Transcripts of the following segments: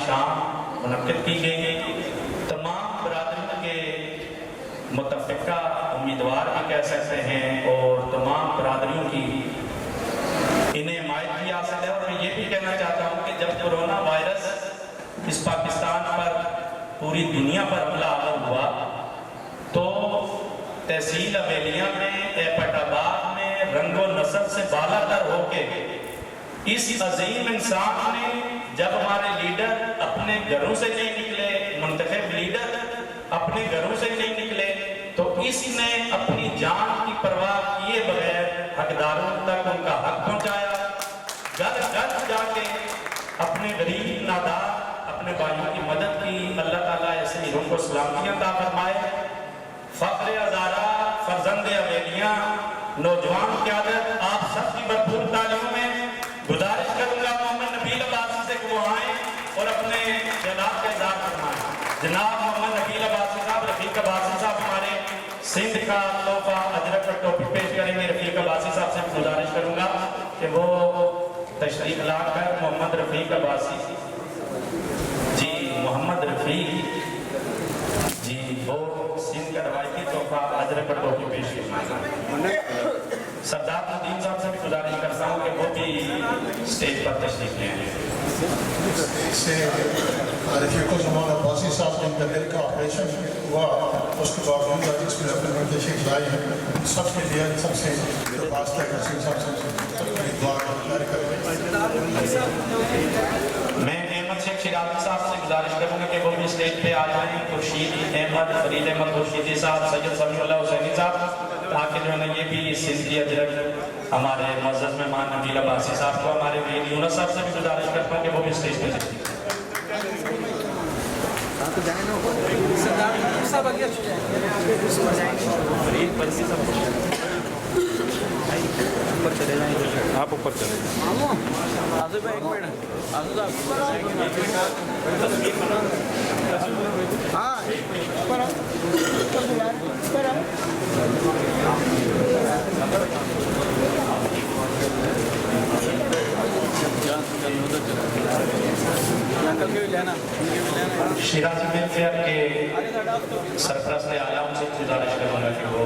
شام منعقد کی گئی. تمام برادریوں کے متفقہ امیدوار بھی کہہ سکتے ہیں اور تمام برادریوں کی انہیں حمایت کی حاصل ہے. اور میں یہ بھی کہنا چاہتا ہوں کہ جب کورونا وائرس اس پاکستان پر پوری دنیا پر حملہ آور ہوا تو تحصیل حویلیاں میں ایبٹ آباد میں رنگ و نسل سے بالا تر ہو کے اس عظیم انسان نے جب ہمارے لیڈر اپنے گھروں سے نہیں نکلے, منتخب لیڈر اپنے گھروں سے نہیں نکلے, تو اس نے اپنی جان کی پرواہ کیے بغیر حقداروں تک ان کا حق پہنچایا. گھر گھر جا کے اپنے غریب نادار اپنے بھائیوں کی مدد کی. اللہ تعالیٰ ایسے ہیروں کو سلامتی عطا فرمائے. فخر ہزارہ, فرزند حویلیاں, نوجوان قیادت, آپ سب کی بھرپور تعلیم میں گزارش کروں گا محمد نبیل عباسی سے کہ وہ آئیں اور اپنے خیالات کا اظہار فرمائیں. جناب محمد نبیل عباسی صاحب, رفیق عباسی صاحب ہمارے سندھ کا تحفہ اجرک اور ٹوپی پیش کریں گے. رفیق عباسی صاحب سے گزارش کروں گا کہ وہ تشریف لا کر محمد رفیق عباسی جی, محمد رفیق جی, وہ سندھ کا روایتی تحفہ اجرک اور ٹوپی پیش کریں. سردار ندیم صاحب سے بھی گزارش کرتا ہوں کہ وہ بھی اسٹیج پر تشریف لے آئیں. سے رفیق الزمان عباسی صاحب جن کا دل کا آپریشن ہوا, اس کے باوجود اس میں اپنے بڑے شیخ لائی ہیں. سب کے لیے سب سے درخواست ہے کہ سب سے دعا کریں. میں احمد شیخ شیرازی صاحب سے گزارش کروں گا کہ وہ بھی اسٹیج پہ آ جائیں. خورشید احمد, فرید احمد خورشیدی صاحب, سید سمیع اللہ حسینی صاحب, تاکہ جو ہے نا یہ بھی سندھ کی اجرک ہمارے معزز مہمان نبیل عباسی صاحب کو, ہمارے ویل یونس صاحب سے بھی گزارش کرتا ہوں کہ وہ بھی اسٹیج پہ تشریف آپ اوپر چلے جائیں. شیرازی ویلفیئر کے سرپرست اعلیٰ ان سے گزارش کروں گا کہ وہ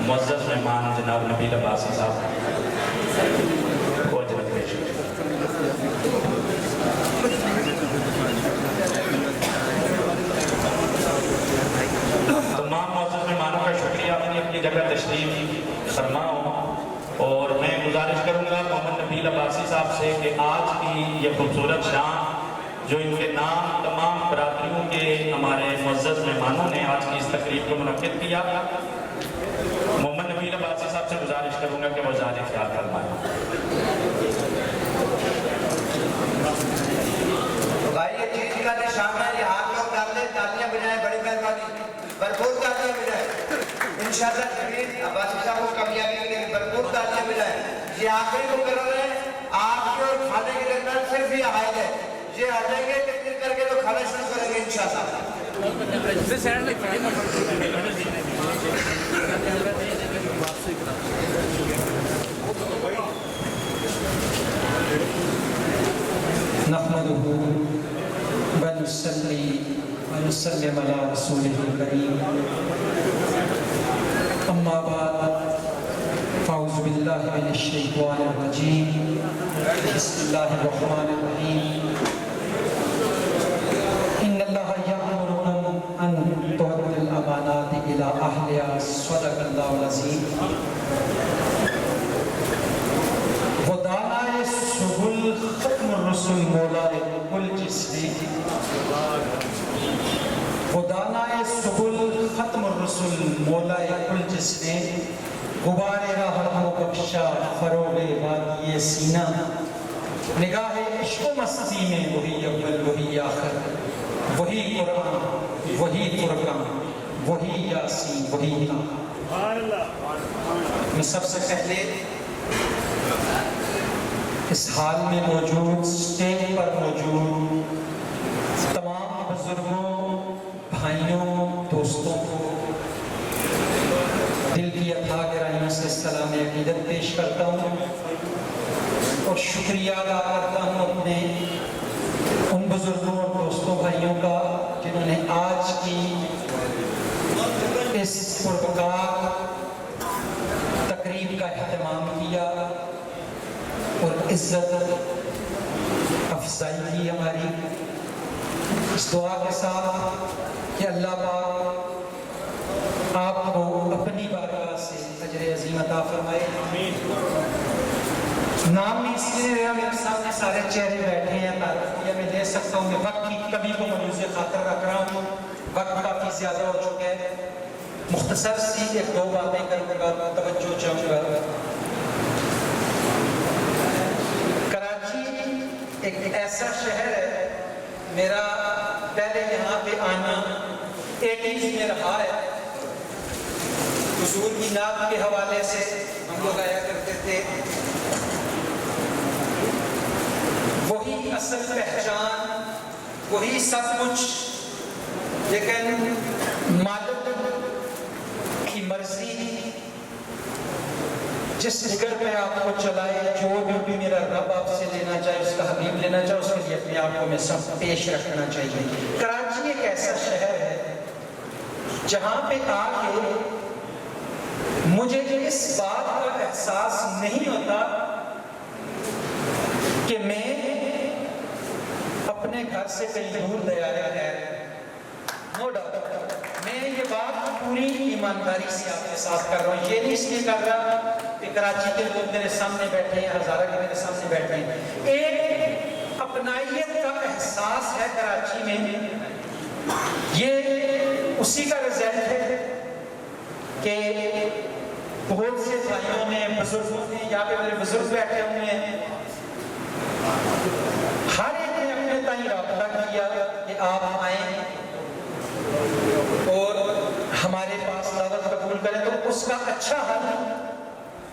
معزز مہمان جناب نبیل عباسی صاحب کو اجرت پیش کریں. تمام معزز مہمانوں کا شکریہ, اپنی اپنی جگہ تشریف فرما ہوں. اور میں گزارش کروں گا محمد نبیل عباسی صاحب سے کہ آج کی یہ خوبصورت شام جو ان کے نام تمام برادریوں کے ہمارے معزز مہمانوں نے آج کی اس تقریب کو منعقد کیا, محمد نبیل عباسی صاحب سے گزارش کروں گا کہ وہ ظاہر خیال فرمائیں. بھائی یہ چیز کا نشان ہے, یہ ہاتھ لوگ ڈال دیں, تالیاں بجائیں, بڑی مہربانی, بھرپور تالیاں بجائیں. انشاءاللہ جمیل عباسی صاحب کو کامیابی کے لیے بھرپور تالیاں بجائیں. یہ آخری مقرر ہے, آپ کے اور کھانے کے درمیان صرف یہ حائل ہے. یہ آ جائیں گے تقریر کر کے تو کھانا شروع کریں گے انشاءاللہ. نحمده ونصلي ونسلم على رسوله الكريم. اما بعد فاعوذ بالله من الشيطان الرجيم. بسم الله الرحمن الرحيم. ان الله يأمركم ان تؤدوا الامانات الى اهلها صدق الله العظيم. ودانائے سبل ختم الرسل مولائے کل جسمی. ودانائے سبل ختم الرسل مولائے کل جسمی. غبار راحت و بخشا فروغ وادی سینہ. نگاہ عشق و مستی میں وہی اول وہی آخر, وہی قرآن وہی فرقان وہی یاسین وہی طه. میں سب سے پہلے اس حال میں موجود, اسٹیج پر موجود تمام بزرگوں, بھائیوں, دوستوں کو دل کی اتھا گہرائیوں سے سلام عقیدت پیش کرتا ہوں اور شکریہ ادا کرتا ہوں اپنے ان بزرگوں اور دوستوں عزت افزائی کی ہماری، اس دعا کے ساتھ کہ اللہ پاک آپ کو اپنی بارگاہ سے اجر عظیم عطا فرمائے۔ نام میں اس لیے میرے سامنے سارے چہرے بیٹھے ہیں، تعارف کیا میں دے سکتا ہوں، میں وقت کی کمی کو ملحوظ خاطر رکھ رہا ہوں، وقت کافی زیادہ ہو چکا ہے، مختصر سی ایک دو باتیں کرنے کا توجہ چاہوں گا۔ کراچی ایک ایسا شہر ہے، میرا پہلے یہاں پہ آنا 80s میں رہا ہے، حضور کی نعت کے حوالے سے ہم لوگ آیا کرتے تھے، وہی اصل پہچان، وہی سب کچھ، لیکن مالک کی مرضی جس جگر میں آپ کو چلائے، جو بھی میرا رب آپ سے لینا چاہے، اس کا حبیب لینا چاہے، اس کے لیے اپنے آپ کو میں سب پیش رکھنا چاہیے۔ کراچی ایک ایسا شہر ہے جہاں پہ آ کے مجھے اس بات کا احساس نہیں ہوتا کہ میں اپنے گھر سے کہیں دور دیارہ ہے، نو ڈاؤٹ، میں یہ بات پوری ایمانداری سے آپ کے ساتھ کر رہا ہوں، یہ نہیں اس لیے کر رہا کہ کراچی کے لوگ میرے سامنے بیٹھے ہیں، ہزارہ کے میرے سامنے بیٹھے ہیں، ایک اپنائیت کا احساس ہے کراچی میں، یہ اسی کا رزلٹ ہے کہ بہت سے بھائیوں نے، بزرگوں نے، یہاں پہ میرے بزرگ بیٹھے ہوئے ہیں، ہر ایک نے اپنے تائیں رابطہ کیا کہ آپ آئیں اور ہمارے پاس دعوت قبول کریں، تو اس کا اچھا حل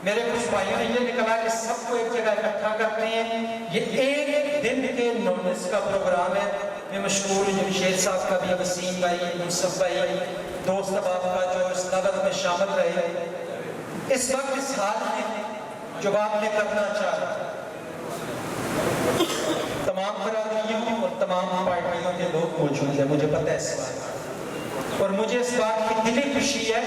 میرے کچھ بھائیوں نے یہ نکلا کہ سب کو ایک جگہ اکٹھا کرتے ہیں، یہ ایک دن کے نوٹس کا پروگرام ہے۔ میں مشکور ہوں جمشید صاحب کا بھی، وسیم بھائی، منصف بھائی، دوست احباب کا جو اس دعوت میں شامل رہے، اس وقت اس حال میں جو بات میں کرنا چاہ رہا تمام برادریوں اور تمام پارٹیوں کے لوگ موجود ہیں، مجھے پتہ ہے اس بات، اور مجھے اس بات کی دلی خوشی ہے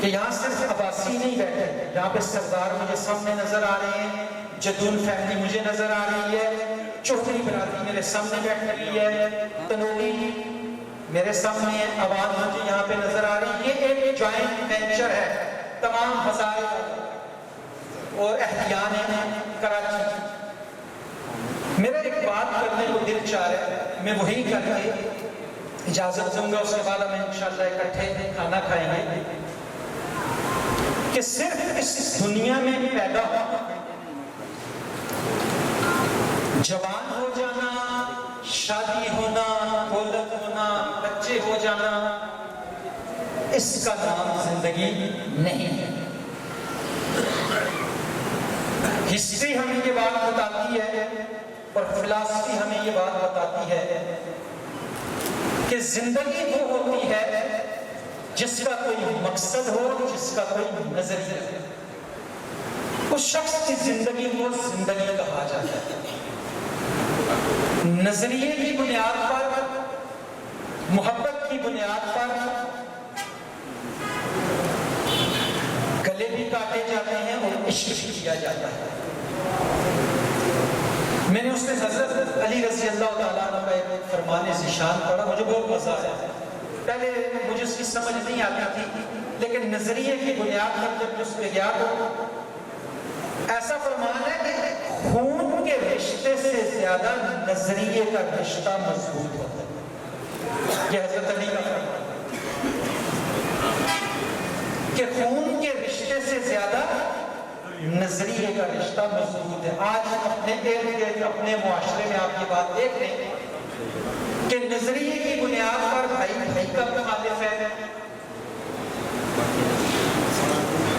کہ یہاں صرف عباسی نہیں بیٹھے، یہاں پہ سردار مجھے سامنے نظر آ رہے ہیں، جدون فیملی مجھے نظر آ رہی ہے، چوہدری برادری میرے سامنے بیٹھ رہی ہے، تنوری میرے سامنے ہے، عوام مجھے یہاں پہ نظر آ رہی ہے، یہ ایک جوائنٹ وینچر ہے، تمام ہزارے اور اہلیان ہیں کراچی۔ میرا ایک بات کرنے کو دل چاہ رہا ہے، میں وہی کر کے اجازت دوں گا، اس کے بعد ہم انشاءاللہ اکٹھے کھانا کھائیں گے، کہ صرف اس دنیا میں پیدا ہو، جوان ہو جانا، شادی ہونا، اولاد ہونا، بچے ہو جانا، اس کا نام زندگی نہیں ہے۔ ہسٹری ہمیں یہ بات بتاتی ہے اور فلسفی ہمیں یہ بات بتاتی ہے کہ زندگی وہ ہوتی ہے جس کا کوئی مقصد ہو، جس کا کوئی نظریہ ہو، اس شخص کی زندگی کو زندگی کہا جاتا ہے۔ نظریے کی بنیاد پر، محبت کی بنیاد پر گلے بھی کاٹے جاتے ہیں اور عشق بھی کیا جاتا ہے۔ میں نے اس میں حضرت علی رضی اللہ تعالیٰ عنہ کا ایک فرمان ذیشان پڑھا، مجھے بہت مزہ آیا، پہلے مجھے اس کی سمجھ نہیں آتی تھی، لیکن نظریے کی بنیاد پر جب اس پہ گیا تو ایسا فرمان ہے کہ خون کے رشتے سے زیادہ نظریے کا رشتہ مضبوط ہوتا ہے۔ یہ حضرت علی کا فرمان کہ خون کے رشتے سے زیادہ نظریے کا رشتہ مضبوط ہے۔ آج اپنے ارد گرد اپنے معاشرے میں آپ یہ بات دیکھ لیں کہ نظریے کی بنیاد پر بھائی بھائی کا مخالف ہے،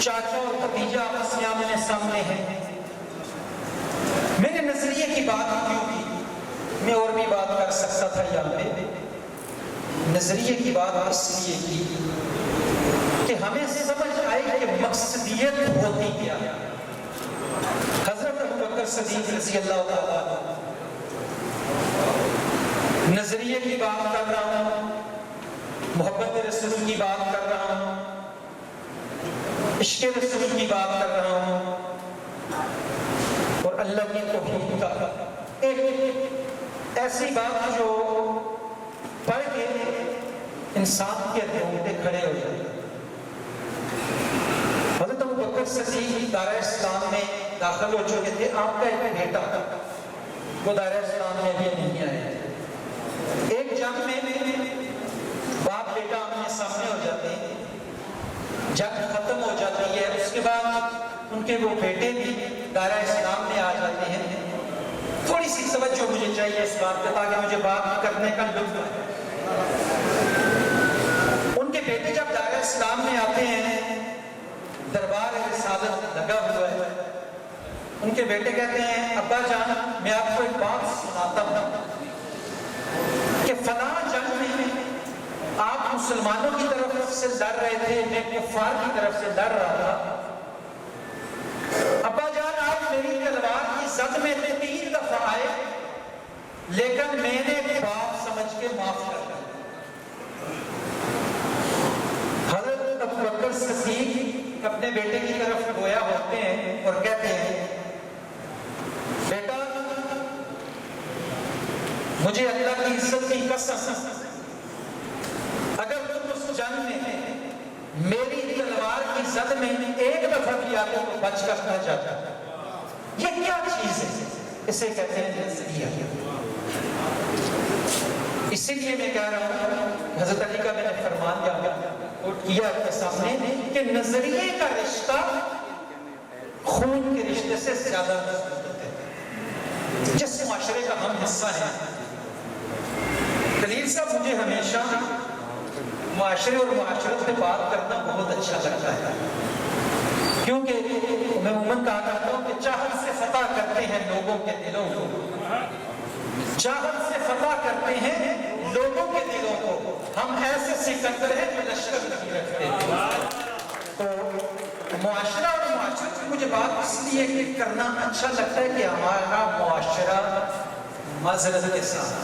چاچا اور بھتیجا آپس میں آمنے سامنے ہیں۔ میں نے نظریے کی بات کیوں کی؟ میں اور بھی بات کر سکتا تھا یہاں پہ، نظریے کی بات اس لیے کی کہ ہمیں سمجھ آئے کہ مقصدیت ہوتی کیا۔ حضرت ابوبکر صدیق رضی اللہ تعالیٰ، نظریے کی بات کر رہا ہوں، محبت رسول کی بات کر رہا ہوں، عشق رسول کی بات کر رہا ہوں، اللہ کی توحید کا ایک ایسی بات جو پڑھ کے انسان کے رونگٹے کھڑے ہو جائے. حضرت ابوبکر صدیق دار اسلام میں داخل ہو چکے تھے. آپ کا ایک بیٹا وہ دار اسلام میں بھی نہیں آئے تھے. ایک جنگ میں باپ بیٹا آمنے سامنے ہو جاتے ہیں, جنگ ختم ہو جاتی ہے, اس کے بعد ان کے وہ بیٹے بھی دار اسلام میں آ جاتے ہیں. تھوڑی سی توجہ مجھے چاہیے اس بات پہ تاکہ مجھے بات کرنے کا لطف آئے. ان کے بیٹے جب دار اسلام میں آتے ہیں, دربار رسالت لگا ہوا ہے, ان کے بیٹے کہتے ہیں ابا جان میں آپ کو ایک بات سناتا ہوں کہ فلاں جنگ میں آپ مسلمانوں کی طرف سے لڑ رہے تھے, میں کفار کی طرف سے لڑ رہا تھا. ابا جان آپ میری تلوار کی زد میں 3 دفعہ آئے, لیکن میں نے باپ سمجھ کے معاف کر دیا. حضرت ابوبکر صدیق اپنے بیٹے کی طرف گویا ہوتے ہیں اور کہتے ہیں بیٹا مجھے اللہ کی عزت کی قسم, اگر تم اس جنگ میں میری تلوار کی زد میں 1 دفعہ بھی آتے تو بچ کر نہ جاتا. یہ کیا چیز ہے؟ اسے کہتے ہیں نظریہ. اسی لیے میں کہہ رہا ہوں حضرت علی کا میں نے فرمان کیا آپ کے سامنے کہ نظریے کا رشتہ خون کے رشتے سے زیادہ مضبوط ہے. جس معاشرے کا ہم حصہ ہیں, خلیل صاحب مجھے ہمیشہ معاشرے اور معاشرت سے بات کرنا بہت اچھا لگتا ہے, کیونکہ میں عموماً کہا کرتا ہوں کہ چاہت سے فتح کرتے ہیں لوگوں کے دلوں کو, چاہت سے فتح کرتے ہیں لوگوں کے دلوں کو. ہم ایسے سکندر ہیں جو لشکر نہیں رکھتے. تو معاشرہ اور معاشرت کی مجھے بات اس لیے کہ کرنا اچھا لگتا ہے کہ ہمارا معاشرہ معذرت کے ساتھ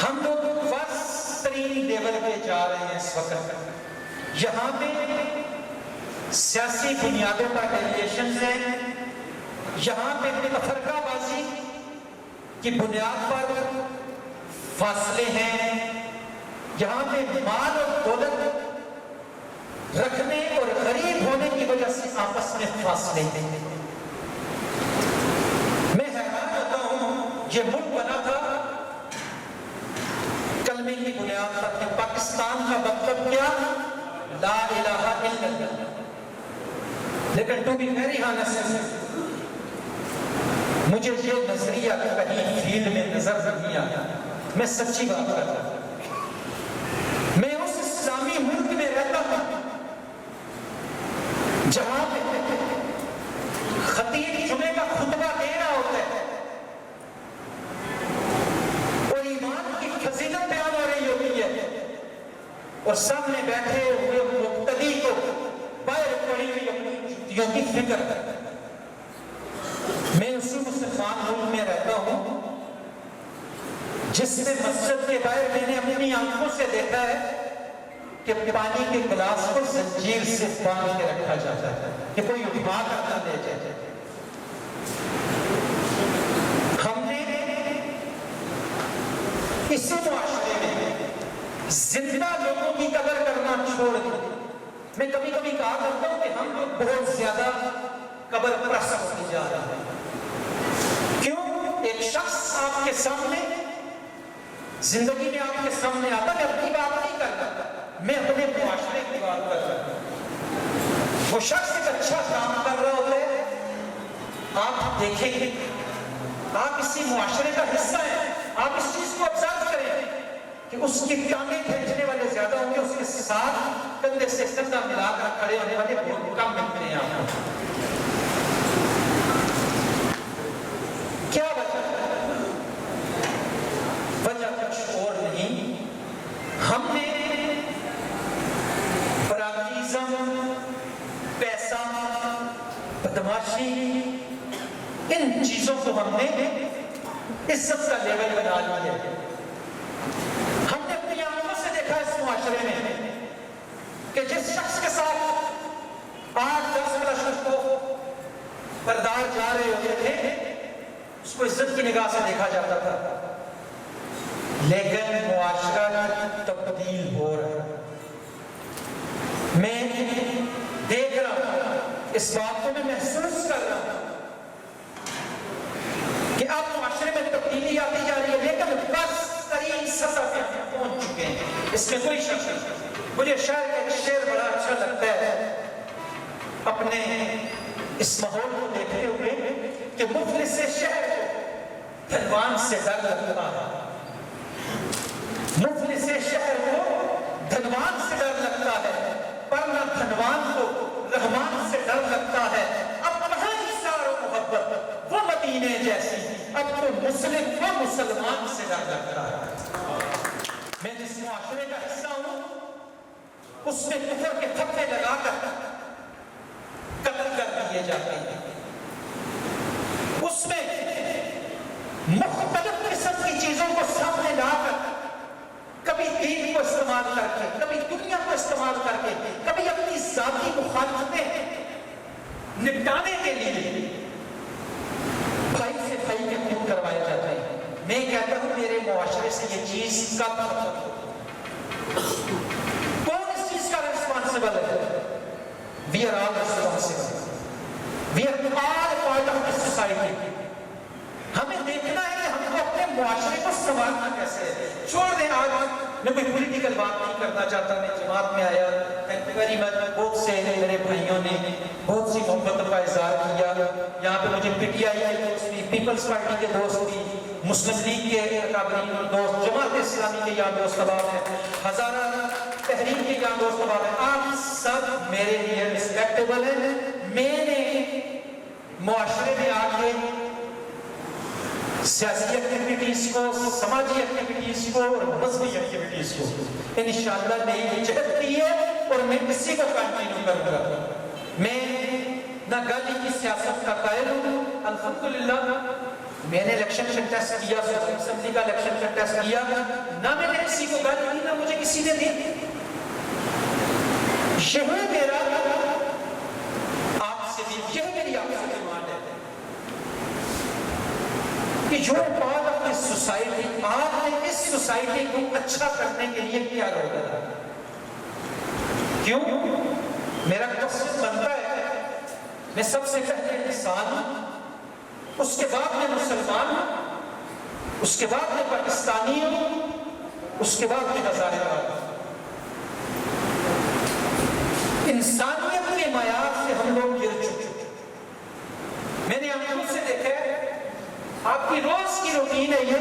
ہم لوگ فرسٹ ترین لیول پہ جا رہے ہیں اس وقت. یہاں پہ سیاسی بنیادوں کا ڈیلیشن ہے, یہاں پہ تفرقہ بازی کی بنیاد پر فاصلے ہیں, یہاں پہ مال اور دولت رکھنے اور غریب ہونے کی وجہ سے آپس میں فاصلے ہیں. میں حیران ہوتا ہوں, یہ ملک بنا تھا کلمے کی بنیاد پر کہ پاکستان کا مطلب کیا, لا الہ الا اللہ. لیکن ٹو بی ویری آنیسٹ مجھے یہ نظریہ کہیں فیلڈ میں نظر نہیں آیا. میں سچی بات کرتا ہوں, میں اس اسلامی ملک میں رہتا ہوں جہاں پہ خطیب جمعے کا خطبہ دے رہا ہوتا ہے اور ایمان کی فضیلت بیان ہو رہی ہوتی ہے, اور سامنے بیٹھے ہوئے مقتدی کو باہر پڑی ہوئی اپنی جوتیوں کی فکر کرتا ہے. میں اسی مسلمان ملک میں رہتا ہوں جس میں مسجد کے باہر میں نے اپنی آنکھوں سے دیکھا ہے کہ پانی کے گلاس کو زنجیر سے باندھ کے رکھا جاتا ہے کہ کوئی اٹھا کر نہ لے جائے. ہم نے اسی معاشرے میں زندہ لوگوں کی قدر کرنا چھوڑ دی. میں کبھی کبھی کہا کرتا ہوں کہ ہم لوگ بہت زیادہ قبر پرست ہوتے جا رہے ہیں. کیوں؟ ایک شخص آپ کے سامنے زندگی میں آپ کے سامنے آتا, میں اپنی بات نہیں کرتا, میں اپنے معاشرے کی بات کر رہا ہوں. وہ شخص ایک اچھا کام کر رہا ہوتا ہے, آپ دیکھیں گے, آپ اسی معاشرے کا حصہ ہیں, آپ اس چیز کو آبزرو کریں کہ اس کی ٹانگیں کھینچنے والے زیادہ ہوں گے, اس کے ساتھ کندھے سے کندھا ملا کر کھڑے ہونے والے بہت کم ملتے ہیں آپ کو. کیا وجہ ہے؟ وجہ کچھ اور نہیں, ہم نے پراگیزم, پیسہ, بدماشی, ان چیزوں کو ہم نے عزت کا لیول بنا لیا ہے. ہم نے اپنی آنکھوں سے دیکھا اس معاشرے میں کہ جس شخص کے ساتھ 8-10 لڑکوں کو کردار جا رہے ہوتے تھے اس کو عزت کی نگاہ سے دیکھا جاتا تھا، لیکن معاشرہ تبدیل ہو رہا ہے۔ میں دیکھ رہا ہوں، اس بات کو میں محسوس کر رہا ہوں کہ اب معاشرے میں تبدیلی آتی جا رہی ہے، لیکن بس ترین سطح پہ ہم پہنچ چکے ہیں، اس میں کوئی شک نہیں۔ مجھے شاعر کا ایک شعر بڑا اچھا لگتا ہے اپنے اس ماحول کو دیکھتے ہوئے کہ مفلس شہر کو دھنوان سے ڈر لگتا ہے، مفلس شہر کو دھنوان سے ڈر لگتا ہے، پر نہ دھنوان کو رحمان سے ڈر لگتا ہے۔ اب کہاں ایثار و محبت وہ مدینے جیسی، اب تو مسلم و مسلمان سے ڈر لگتا ہے۔ میں جس معاشرے کا حصہ ہوں اس میں کفر کے تھپے لگا کر قتل کر دیے جاتے ہیں، اس میں مختلف قسم کی چیزوں کو سامنے لا کر کبھی دین کو استعمال کر کے، کبھی دنیا کو استعمال کر کے، کبھی اپنی ذاتی مخالفتیں نپٹانے کے لیے بھائی سے بھائی کے خون کروائے جاتے ہیں۔ میں کہتا ہوں میرے معاشرے سے یہ چیز کب ختم ہوگی؟ کون اس چیز کا ریسپانسبل ہے؟ We are all responsible. We are all part of this society. ہمیں دیکھنا ہے کہ ہم کو اپنے معاشرے کو سنبھالنا کیسے ہے۔ چھوڑ دیں، آج میں کوئی پولیٹیکل بات نہیں کرنا چاہتا، میں جماعت میں آیا، تھینک یو ویری مچ، بہت سے میرے بھائیوں نے بہت سی محبت کا اظہار کیا، یہاں پہ مجھے پی ٹی آئی کے دوست بھی، پیپلز پارٹی کے دوست بھی، مسلم لیگ کے اکابرین اور دوست، جماعت اسلامی کے یہاں دوست احباب ہیں، ہزارہ تحریک کے یہاں دوست احباب ہیں، آپ سب میرے لیے رسپیکٹیبل ہیں۔ میں نے معاشرے میں آ کے سیاسی ایکٹیویٹیز کو، سماجی ایکٹیویٹیز کو اور مذہبی ایکٹیویٹیز کو انشاءاللہ نئی جہت دی ہے اور میں اسی کو کنٹینیو کروں گا۔ میں نہ گالی کی سیاست کا قائل ہوں، الحمدللہ میں نے الیکشن کنٹیسٹ کیا، اسمبلی کا الیکشن کنٹیسٹ کیا، نہ میں نے کسی کو گالی دی، نہ مجھے کسی نے دی۔ یہی میرا آپ سے بھی، یہی میری آپ سے ڈیمانڈ ہے کہ جو پارٹ آف دس سوسائٹی، آپ نے اس سوسائٹی کو اچھا کرنے کے لیے کیا رول ہے؟ کیوں؟ میرا مقصد بنتا ہے میں سب سے پہلے انسان ہوں، اس کے بعد میں مسلمان ہوں، اس کے بعد میں پاکستانی ہوں، اس کے بعد میں ہزارے ہوں۔ انسانیت کے معیار سے ہم لوگ گر چکے۔ میں نے آنکھوں سے دیکھا ہے، آپ کی روز کی روٹین ہے یہ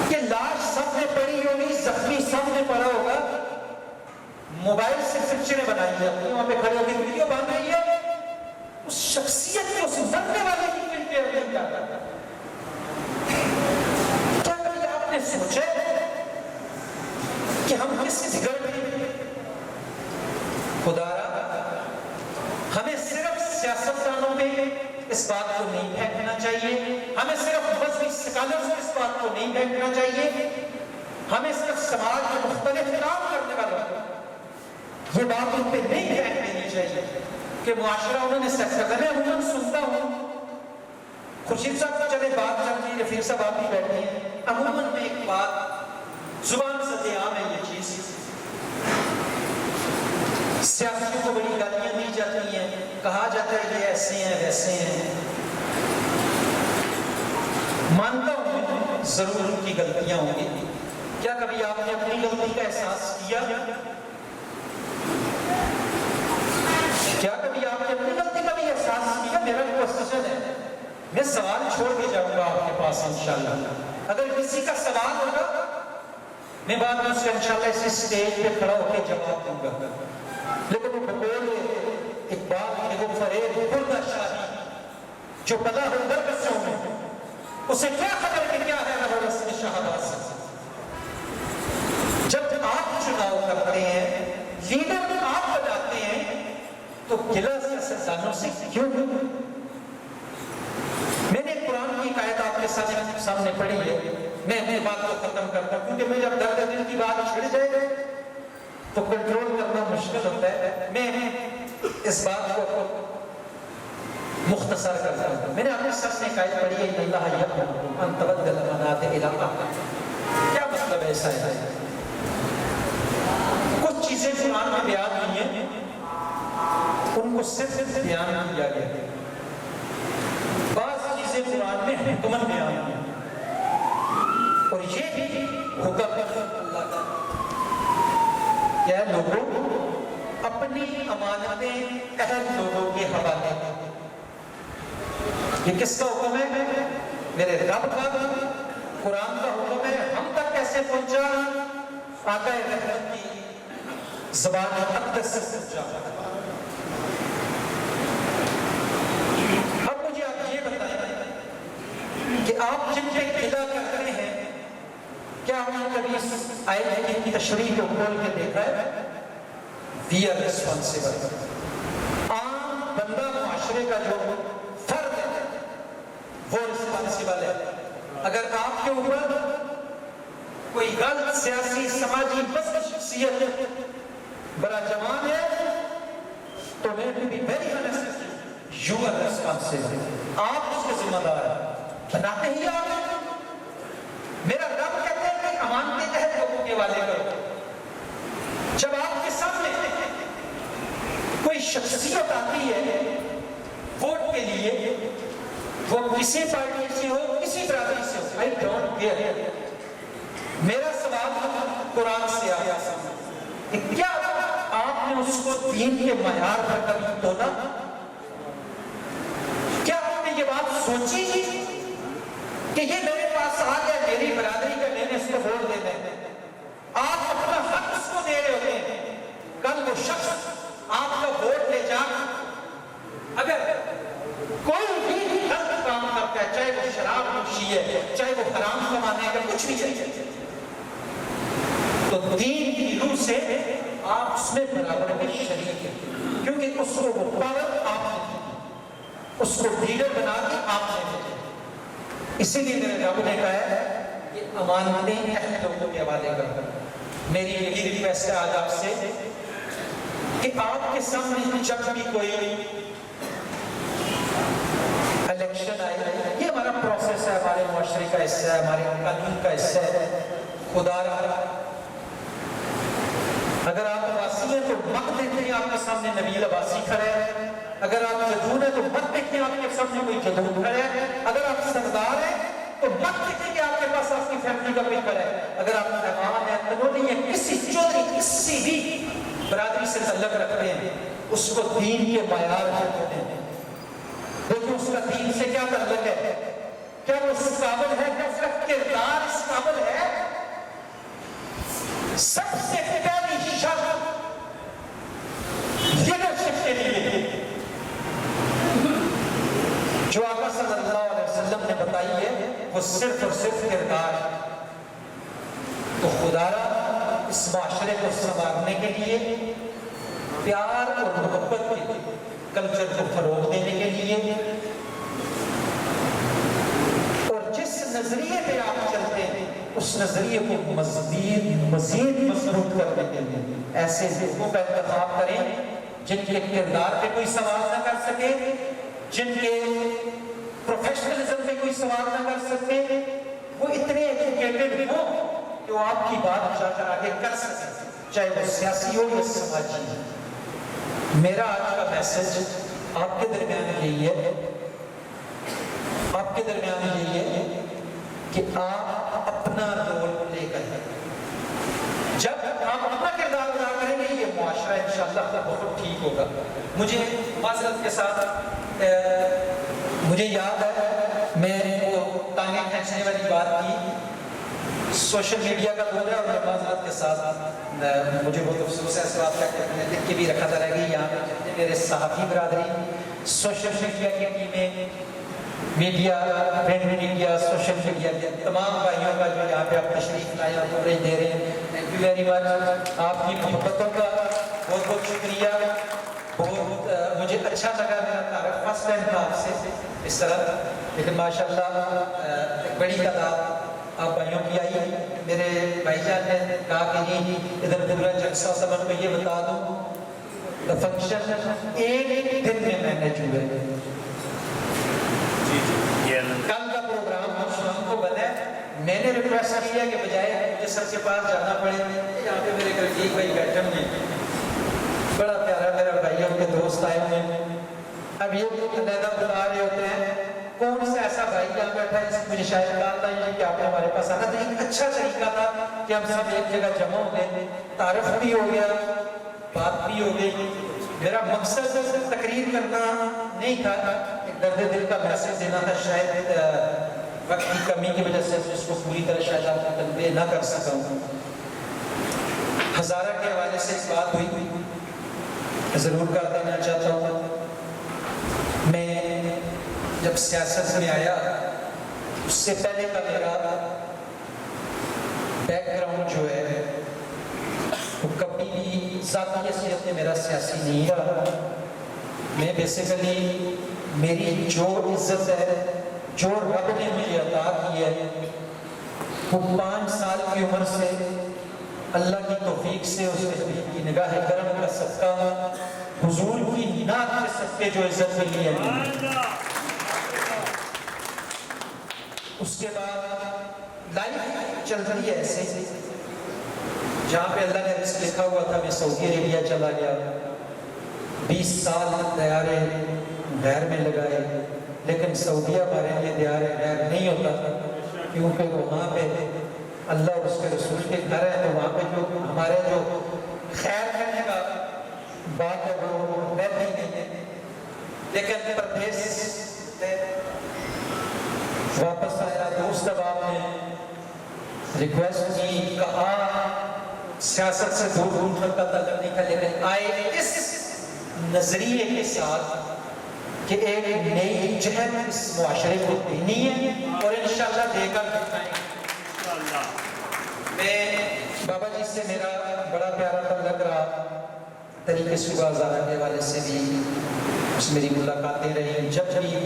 کہ لاش سامنے پڑی ہوگی، زخمی سامنے پڑا ہوگا، موبائل سے پکچریں بنائی جاتی ہیں، وہاں پہ کھڑے ہوگی ویڈیو بن رہی ہے، اس شخصیت کے، اس مرنے والے کی کوئی کیئر نہیں کرتا۔ کیا کبھی آپ نے سوچا کہ ہم کس جگر میں؟ خدا را ہمیں صرف سیاستدانوں میں اس بات کو نہیں پھینکنا چاہیے، ہمیں صرف مذہبی سکالرز کو اس بات کو نہیں پھینکنا چاہیے، ہمیں صرف سماج میں مختلف کام کرنے والوں یہ بات ان پہ نہیں پھینک دینی چاہیے کہ معاشرہ انہوں نے سیٹ کر دیا۔ میں عموماً سنتا ہوں، خورشید صاحب کو چلے بات چل رہی ہے، رفیق صاحب آپ بھی بیٹھے ہیں، عموماً میں ایک بات زبان سے عام ہے یہ چیز، سیاسیوں کو بڑی گالیاں دی جاتی ہیں، کہا جاتا ہے یہ ایسے ہیں ویسے ہیں۔ مانتا ہوں ضرور ان کی غلطیاں ہوں گی، کیا کبھی آپ نے اپنی غلطی کا احساس کیا؟ کیا کبھی آپ نے اپنی غلطی کا بھی احساس کیا؟ میرا کوشچن ہے، میں سوال چھوڑ کے جاؤں گا آپ کے پاس انشاءاللہ، اگر کسی کا سوال ہوگا میں بعد میں اس کا انشاءاللہ اس اسٹیج پہ کھڑا ہو کے جواب دوں گا۔ لیکن وہ بقول اقبال کی وہ فریب بردہ شاہی جو بلا ہو درگسوں میں، اسے کیا خبر کہ کیا ہے وہ رسم شہباز۔ جب آپ چناؤ کرتے ہیں، لیڈر آپ بناتے ہیں، تو گلہ سیاستدانوں سے کیوں؟ میں نے قرآن کی ایک آیت آپ کے سامنے پڑھی ہے، میں اپنی بات کو ختم کرتا ہوں کیونکہ میں جب درد دل کی بات چھڑ جائے تو کنٹرول کرنا مشکل ہوتا ہے۔ میں اس بات کو مختصر کرتا ہوں. میں نے اپنے سب نے قائد پڑھی ہے ان اللہ یقول ان تبدل منات الہ. کیا مطلب ایسا ہے؟ کچھ چیزیں قرآن میں بیان ہوئی ہیں ان کو صرف بیان کیا گیا ہے. بعض چیزیں قرآن میں حکمن بیان ہوئی اور یہ بھی حکم اللہ کا کیا ہے لوگوں اپنی امانتیں اہل لوگوں کے حوالے. یہ کس کا حکم ہے؟ میرے رب کا. قرآن کا حکم ہے ہم تک کیسے پہنچا؟ آقا رحمت کی زبان اقدس سے پہنچا. اب مجھے آپ یہ بتائیں کہ آپ جن پہ قلعہ کرتے ہیں کیا ہم نے کبھی اس آیت کی تشریح کو کھول کے دیکھا ہے؟ We are responsible. عام بندہ معاشرے کا جو فرد ہے وہ رسپانسیبل ہے. اگر آپ کے اوپر کوئی غلط سیاسی سماجی بس شخصیت بڑا جوان ہے تو میں بھی very honest you are responsible. آپ اس کے ذمہ دار ہیں. بناتے ہی آپ میرا رب کہتے ہیں کہ امانتیں اہل لوگوں کے والے کرو. جب آپ کے سامنے کوئی شخصیت آتی ہے ووٹ کے لیے وہ کسی پارٹی سے ہو کسی برادری سے ہو I don't care. میرا سوال قرآن سے آیا کہ کیا آپ نے اس کو دین کے معیار پر کبھی تولا؟ کیا آپ نے یہ بات سوچی کہ یہ میرے پاس آ گیا میری برادری کا میں نے اس کو ووٹ دینا ہے؟ آپ اپنا حق اس کو دے رہے ہوتے ہیں. کل وہ شخص آپ کا ووٹ لے جا اگر کوئی بھی غلط کام کرتا ہے چاہے وہ شراب نوشی ہے چاہے وہ حرام کمانے کا کچھ بھی ہے تو دین کی روح سے آپ اس میں برابر میں شریک ہیں کیونکہ اس کو وہ پاور آپ نے دی اس کو لیڈر بنا کے آپ نے دی. اسی لیے میرے رب نے کہا ہے کہ امانتیں اہل لوگوں کے حوالے کر. میری یہی ریکویسٹ ہے آج آپ سے کہ آپ کے سامنے جب بھی کوئی الیکشن آئے یہ ہمارا پروسیس ہے ہمارے معاشرے کا حصہ ہے ہمارے قانون کا حصہ ہے. خدا رہا اگر آپ عباسی ہیں تو مت دیکھتے ہیں آپ کے سامنے نبیل عباسی کھڑے ہیں. اگر آپ جدون ہیں تو مت دیکھتے ہیں آپ کے سامنے کوئی جدون کھڑے ہیں. اگر آپ سردار ہیں تو مت دیکھتے کہ آپ کے پاس آپ کی فیملی کا کوئی کھڑا ہے. اگر آپ امام ہیں تنوری ہیں کسی چودھری کسی بھی برادری سے تعلق رکھتے ہیں اس کو دین کے معیار کرتے ہیں. دیکھیں اس کا دین سے کیا تعلق ہے. کیا وہ اس قابل ہے کیا اس کا کردار اس قابل ہے. سب سے پہلی شرط لیڈرشپ کے لیے جو آقا صلی اللہ علیہ وسلم نے بتائی ہے وہ صرف اور صرف کردار ہے. تو خدا را اس معاشرے کو سنوارنے کے لیے پیار اور محبت کے کلچر کو فروغ دینے کے لیے اور جس نظریے پہ آپ چلتے ہیں اس نظریے کو مزید مضبوط کرنے کے لیے ایسے لوگوں کا انتخاب کریں جن کے کردار پہ کوئی سوال نہ کر سکے جن کے پروفیشنلزم پہ کوئی سوال نہ کر سکے. وہ اتنے ایجوکیٹڈ ہوں کہ وہ آپ کی بات جا کر آگے کر سکیں چاہے وہ سیاسی ہو یا سماجی ہو. میرا آج کا میسج آپ کے درمیان یہی ہے کہ آپ اپنا رول پلے کریں. جب آپ اپنا کردار ادا کریں گے یہ معاشرہ انشاءاللہ بہت ٹھیک ہوگا. مجھے معذرت کے ساتھ مجھے یاد ہے میں وہ ٹانگیں کھینچنے والی بات کی. سوشل میڈیا کا دور ہے اور میں معذرت کے ساتھ مجھے بہت افسوس ہے اس بات کا کہ میں نے لکھ کے بھی رکھا تھا رہ گئی یہاں پہ جتنے میرے صحافی برادری سوشل میڈیا کی ٹیمیں media print media social media کے تمام بھائیوں کا جو یہاں پہ آپ تشریف لائے اور کوریج دے رہے ہیں تھینک یو ویری مچ. آپ کی محبتوں کا بہت بہت شکریہ. بہت مجھے اچھا لگا میرا تعارف فرسٹ ٹائم تھا آپ سے اس طرح لیکن ماشاءاللہ ایک بڑی تعداد آپ بھائیوں کی آئی. میرے بھائی جان نے کہا کہ نہیں ادھر پورا جلسہ سبن کو یہ بتا دوں فنکشن ایک دن میں مینیج ہوئے کل کا پروگرام شام کو بنا ہے. میں نے ریکویسٹ کیا کہ بجائے مجھے سب کے پاس جانا پڑے, یہاں پہ میرے رفیق بھائی بیٹھے ہوئے ہیں, بڑا پیارا میرا بھائی ان کے دوست آئے ہوئے ہیں. اب یہ علیحدہ بتا رہے ہوتے ہیں کون سا ایسا بھائی یہاں بیٹھا ہے جس کو مجھے شاید کہا تھا کہ آپ نے ہمارے پاس آنا. تو ایک اچھا طریقہ تھا کہ ہم سب ایک جگہ جمع ہو گئے, تعارف بھی ہو گیا, بات بھی ہو گئی. میرا مقصد تقریر کرنا نہیں تھا, ایک درد دل کا میسج دینا تھا. شاید وقت کی کمی کی وجہ سے اس کو پوری طرح شاید آپ کو تنبیہ نہ کر سکا ہوں. ہزارہ کے حوالے سے اس بات ہوئی ضرور کر دینا چاہتا ہوں. میں جب سیاست میں آیا اس سے پہلے کا میرا بیک گراؤنڈ جو ہے وہ کبھی بھی ذاتی حیثیت میں میرا سیاسی نہیں رہا. میں بیسیکلی میری جو عزت ہے جو رب نے مجھے عطا کی ہے وہ 5 سال کی عمر سے اللہ کی توفیق سے اس کے کی نگاہ کرم کا صدقہ حضور کی نعت کے صدقے جو عزت ملی ہے. اس کے بعد لائف چل رہی ہے ایسے جہاں پہ اللہ نے رزق لکھا ہوا تھا. میں سعودی عربیہ چلا گیا, 20 سال دیارے غیر میں لگائے, لیکن سعودیہ ہمارے لیے دیار غیر نہیں ہوتا کیونکہ وہاں پہ اللہ اور اس کے رسول کے گھر ہے. تو وہاں پہ جو ہمارے جو خیر کرنے کا بات ہے وہ غیر نہیں ہے. لیکن پردیس واپس آیا, دوست احباب نے ریکویسٹ کی, کہا سیاست سے دور کا تعلق نہیں تھا, لیکن آئے اس نظریے کے ساتھ کہ ایک نئی جہت اس معاشرے کو دینی ہے اور انشاءاللہ دے کر دکھائیں گے. میں بابا جی سے میرا بڑا پیارا تعلق رہا, طریقے صبح ہزارہ کے حوالے سے بھی اس میری ملاقاتیں رہی. جب بھی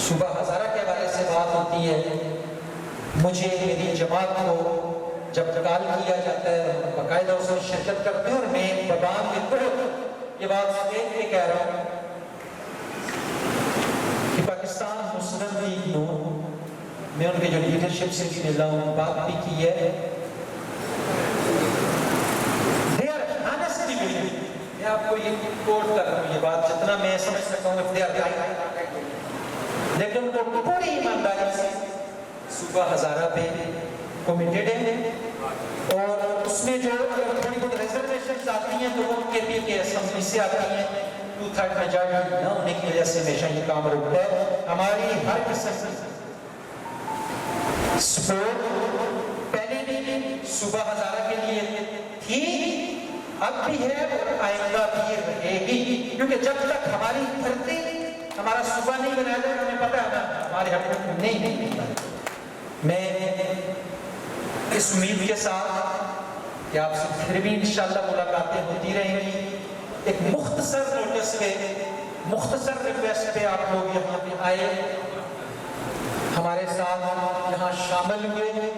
صبح ہزارہ کے حوالے سے بات ہوتی ہے مجھے میری جماعت کو جب کال کیا جاتا ہے باقاعدہ اس میں شرکت کرتے ہیں. اور میں بابام کے طرف یہ بات سمیت کے کہہ رہا ہوں کہ پاکستان مسلم لیگ نو میں ان کے جو لیڈرشپ سے بھی ملا ہوں, بات بھی کی ہے. میں آپ کو یہ کوٹ کر رہا ہوں, یہ بات جتنا میں سمجھ سکتا ہوں اختیار کریں, لیکن وہ پوری ایمانداری سے صوبہ ہزارہ پہ کمیٹڈ ہیں. اور اس میں جو تھوڑی بہت ریزرویشنز آتی ہیں تو وہ کے پی کے اسمبلی سے آتی ہیں, 2/3 میجارٹی نہ ہونے کی وجہ سے ہمیشہ یہ کام رکتا ہے. ہماری ہر قسم کی سپورٹ پہلے بھی صوبہ ہزارہ کے لیے تھی, اب بھی ہے اور آئندہ بھی رہے گی, کیونکہ جب تک ہماری دھرتی ہمارا صوبہ نہیں بنایا جائے ہمیں پتہ ہے ہمارے حق میں نہیں. میں اس امید کے ساتھ کہ آپ سے پھر بھی انشاءاللہ ملاقاتیں ہوتی رہیں گی. ایک مختصر نوٹس پہ مختصر ریکویسٹ پہ آپ لوگ یہاں پہ آئے, ہمارے ساتھ یہاں شامل ہوئے.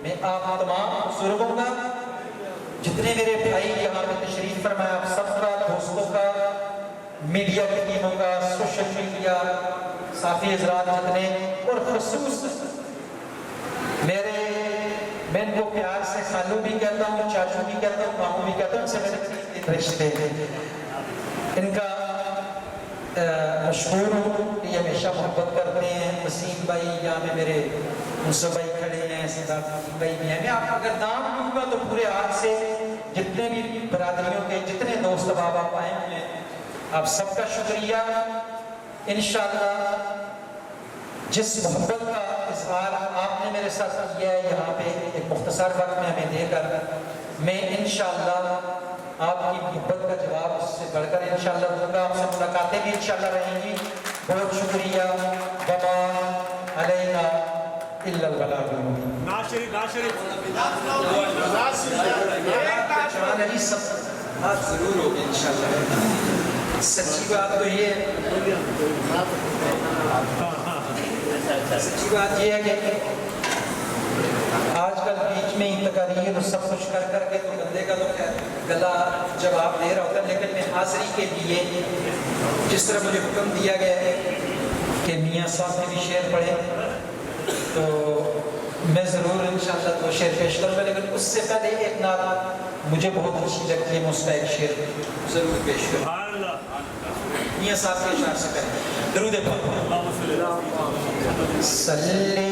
میں آپ تمام بزرگوں کا, جتنے میرے بھائی یہاں پہ تشریف فرمایا, آپ سب کا, دوستوں کا, میڈیا کی ٹیموں کا, سوشل میڈیا صحافی حضرات جتنے, اور خصوص میں ان کو پیار سے خالو بھی کہتا ہوں, چاچو بھی کہتا ہوں, مامو بھی کہتا ہوں, ان سے میرے رشتے ان کا مشہور ہوں کہ یہ ہمیشہ محبت کرتے ہیں. وسیم بھائی یہاں پہ میرے منصف بھائی کھڑے ہیں, سردار بھائی بھی ہیں. میں آپ اگر نام لوں گا تو پورے ہاتھ سے جتنے بھی برادریوں کے جتنے دوست احباب آپ آئے ہیں, آپ سب کا شکریہ. انشاءاللہ جس محبت کا اظہار آپ نے میرے ساتھ کیا ہے یہاں پہ ایک مختصر وقت میں ہمیں دے کر, میں انشاءاللہ آپ کی محبت کا جواب اس سے بڑھ کر انشاءاللہ دوں گا. آپ سے ملاقاتیں بھی انشاءاللہ رہیں گی. بہت شکریہ. وما علینا الا البلاغ المبین. جوان علی سب بات ضرور ہوگی انشاءاللہ. سچی بات تو یہ ہے کہ آج کل بیچ میں ہی تقاریر سب کچھ کر کے تو بندے کا تو گلا جواب دے رہا ہوتا ہے, لیکن میں حاضری کے لیے جس طرح مجھے حکم دیا گیا ہے کہ میاں صاحب کے بھی شعر پڑھیں تو میں ضرور انشاءاللہ دو شعر پیش کروں گا، لیکن اس سے پہلے ایک نعت مجھے بہت اچھی لگتی ہے، میں اس کا ایک شعر ضرور پیش کروں میاں صاحب کے اشعار سے پہلے درود پاک صلی علی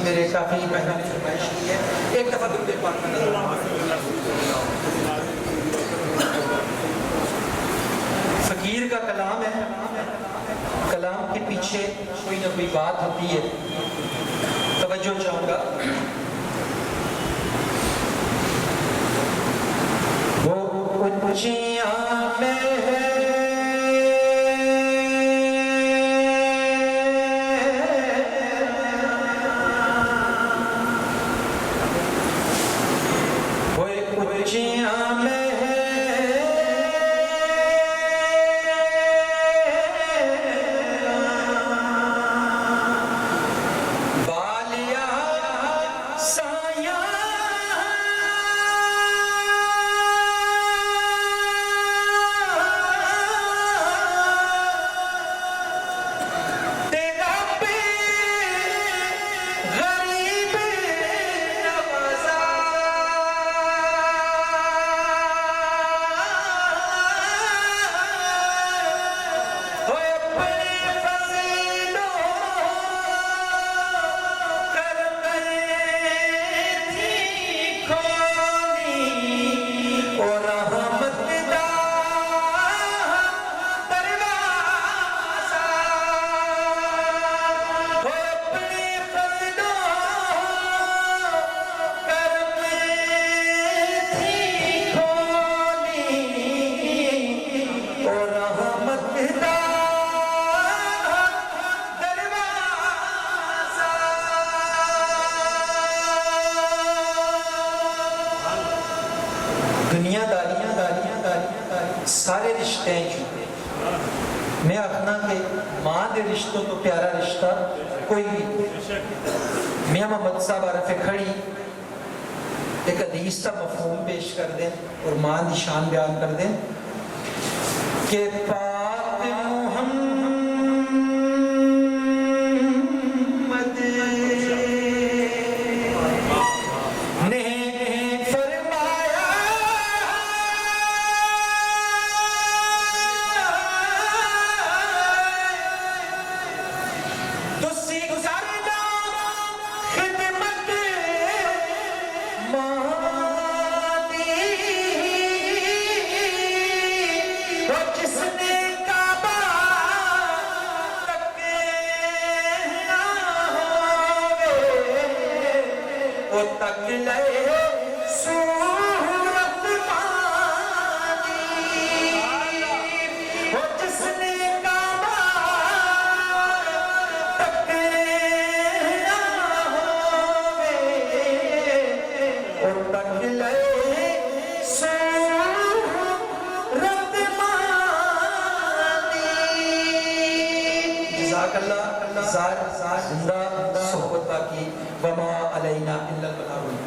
میرے کافی مہنگی فرمائش کی ہے، ایک دفعہ درود پاک میں فقیر کا کلام ہے، کلام کے پیچھے کوئی نہ کوئی بات ہوتی ہے، توجہ چاہوں گا۔ وہ اونچیاں میں سارے رشتے ہیں میں آخنا کہ ماں دے رشتوں تو پیارا رشتہ کوئی نہیں میاں محمد صاحب عارف کھڑی ایک حدیث کا مفہوم پیش کر دیں اور ماں دی شان بیان کر دیں کہ پاک محمد نے فرمایا تسی گزار جاؤ خدمت مانی وہ جس نے کعبہ تک نہ ہوئے وہ تک لے صورت مانی وہ جس نے کعبہ تک نہ ہوئے وہ تک لے صورت مانی جزاک اللہ زندہ صحبت کی وما علینا الا البلاغ